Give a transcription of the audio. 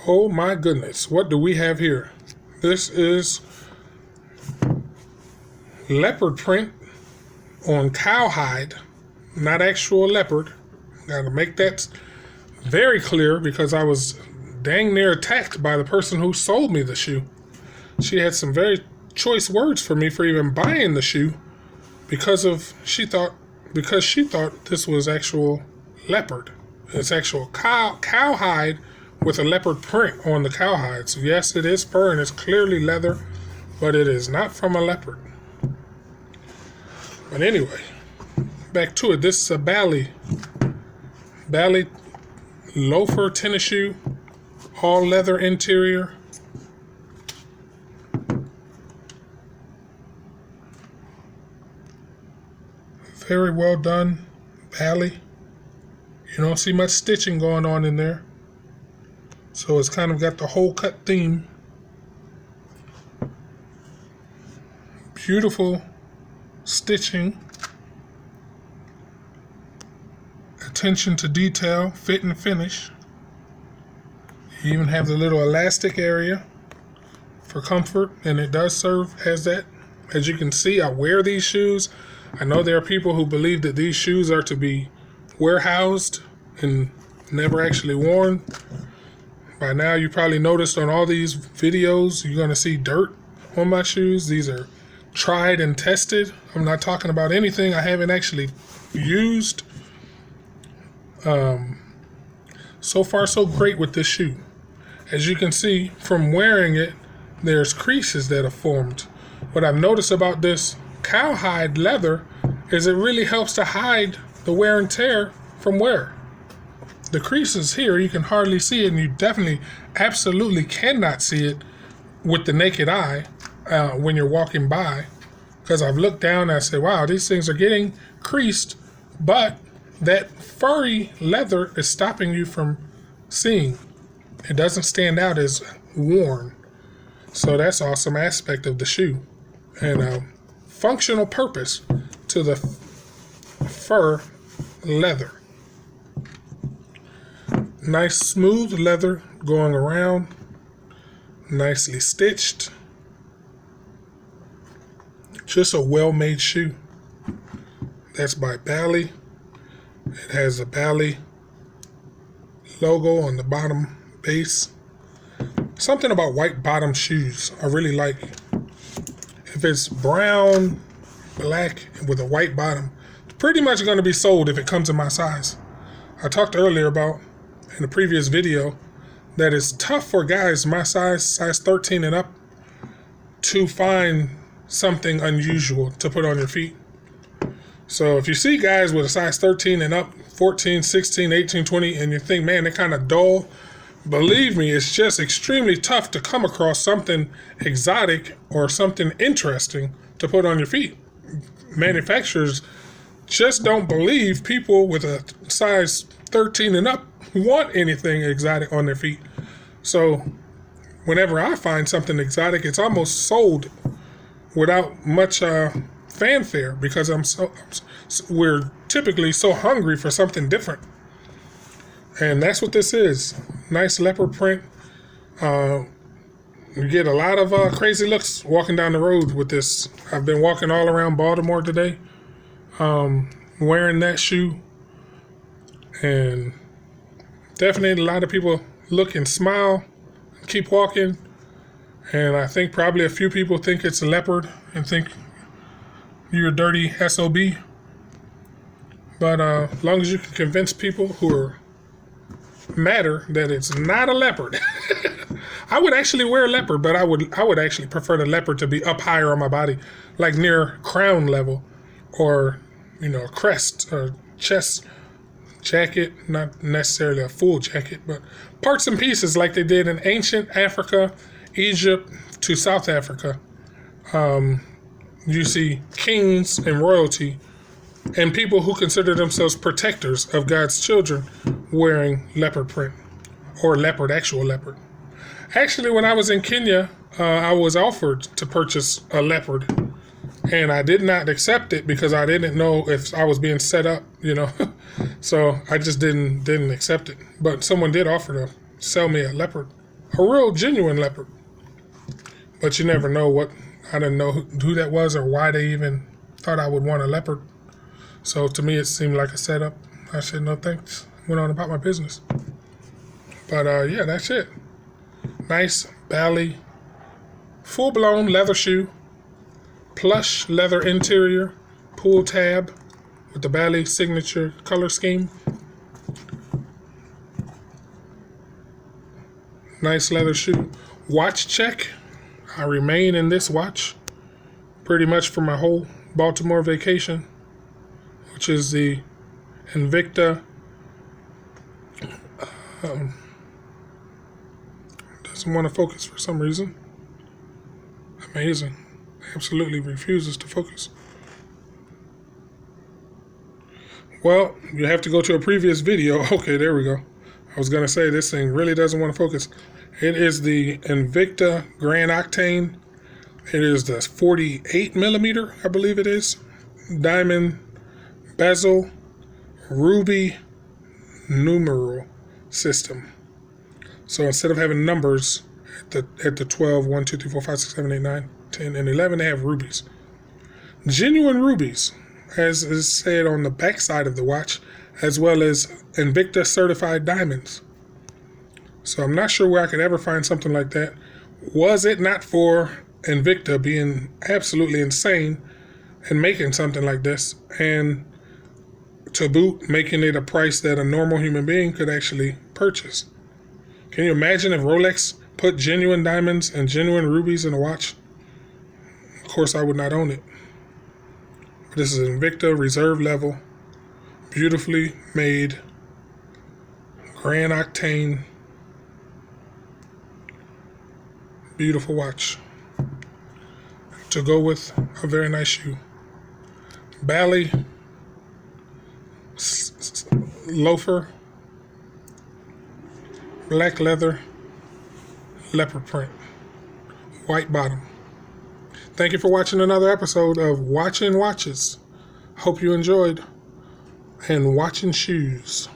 Oh my goodness, what do we have here? This is leopard print on cowhide, not actual leopard. Gotta make that very clear because I was dang near attacked by the person who sold me the shoe. She had some very choice words for me for even buying the shoe because she thought this was actual leopard. It's actual cowhide with a leopard print on the cowhide. So yes, it is fur and it's clearly leather, but it is not from a leopard. But anyway, back to it. This is a Bally loafer tennis shoe, all leather interior. Very well done, Bally. You don't see much stitching going on in there. So it's kind of got the whole cut theme. Beautiful stitching. Attention to detail, fit and finish. You even have the little elastic area for comfort, and it does serve as that. As you can see, I wear these shoes. I know there are people who believe that these shoes are to be warehoused and never actually worn. By now, you probably noticed on all these videos, you're going to see dirt on my shoes. These are tried and tested. I'm not talking about anything I haven't actually used. So far, so great with this shoe. As you can see from wearing it, there's creases that have formed. What I've noticed about this cowhide leather is it really helps to hide the wear and tear from wear. The creases here, you can hardly see it, and you definitely, absolutely cannot see it with the naked eye when you're walking by. Because I've looked down and I say, wow, these things are getting creased, but that furry leather is stopping you from seeing. It doesn't stand out as worn. So that's an awesome aspect of the shoe. And a functional purpose to the fur leather. Nice smooth leather going around. Nicely stitched. Just a well-made shoe. That's by Bally. It has a Bally logo on the bottom base. Something about white bottom shoes I really like. If it's brown, black, with a white bottom, it's pretty much going to be sold if it comes in my size. I talked earlier about, in a previous video, that it's tough for guys my size 13 and up, to find something unusual to put on your feet. So if you see guys with a size 13 and up, 14, 16, 18, 20, and you think, man, they're kind of dull, believe me, it's just extremely tough to come across something exotic or something interesting to put on your feet. Manufacturers just don't believe people with a size 13 and up want anything exotic on their feet. So whenever I find something exotic, it's almost sold without much fanfare because we're typically so hungry for something different. And that's what this is. Nice leopard print. You get a lot of crazy looks walking down the road with this. I've been walking all around Baltimore today wearing that shoe. And definitely a lot of people look and smile, keep walking. And I think probably a few people think it's a leopard and think you're a dirty SOB. But as long as you can convince people who matter that it's not a leopard. I would actually wear a leopard, but I would actually prefer the leopard to be up higher on my body, like near crown level, or a crest or chest jacket, not necessarily a full jacket, but parts and pieces like they did in ancient Africa, Egypt to South Africa. You see kings and royalty and people who consider themselves protectors of God's children wearing leopard print or actual leopard. Actually, when I was in Kenya, I was offered to purchase a leopard, and I did not accept it because I didn't know if I was being set up, So I just didn't accept it. But someone did offer to sell me a leopard a real genuine Leopard. But you never know what, I didn't know who that was or why they even thought I would want a Leopard. So to me, it seemed like a setup. I said, no thanks. Went on about my business. But yeah, that's it. Nice Bally, full-blown leather shoe, plush leather interior, pull tab with the Bally signature color scheme. Nice leather shoe. Watch check. I remain in this watch pretty much for my whole Baltimore vacation, which is the Invicta. Doesn't want to focus for some reason. Amazing. Absolutely refuses to focus. Well, you have to go to a previous video. Okay, there we go. I was going to say this thing really doesn't want to focus. It is the Invicta Grand Octane. It is the 48 millimeter, I believe it is. Diamond bezel, ruby numeral system. So instead of having numbers at the 12, 1, 2, 3, 4, 5, 6, 7, 8, 9, 10, and 11, they have rubies. Genuine rubies, as is said on the back side of the watch, as well as Invicta certified diamonds. So I'm not sure where I could ever find something like that. Was it not for Invicta being absolutely insane and making something like this, and to boot, making it a price that a normal human being could actually purchase? Can you imagine if Rolex put genuine diamonds and genuine rubies in a watch? Of course, I would not own it. But this is Invicta Reserve level, beautifully made, Grand Octane, beautiful watch to go with a very nice shoe. Bally loafer, black leather, leopard print, white bottom. Thank you for watching another episode of Watching Watches. Hope you enjoyed, and watching shoes.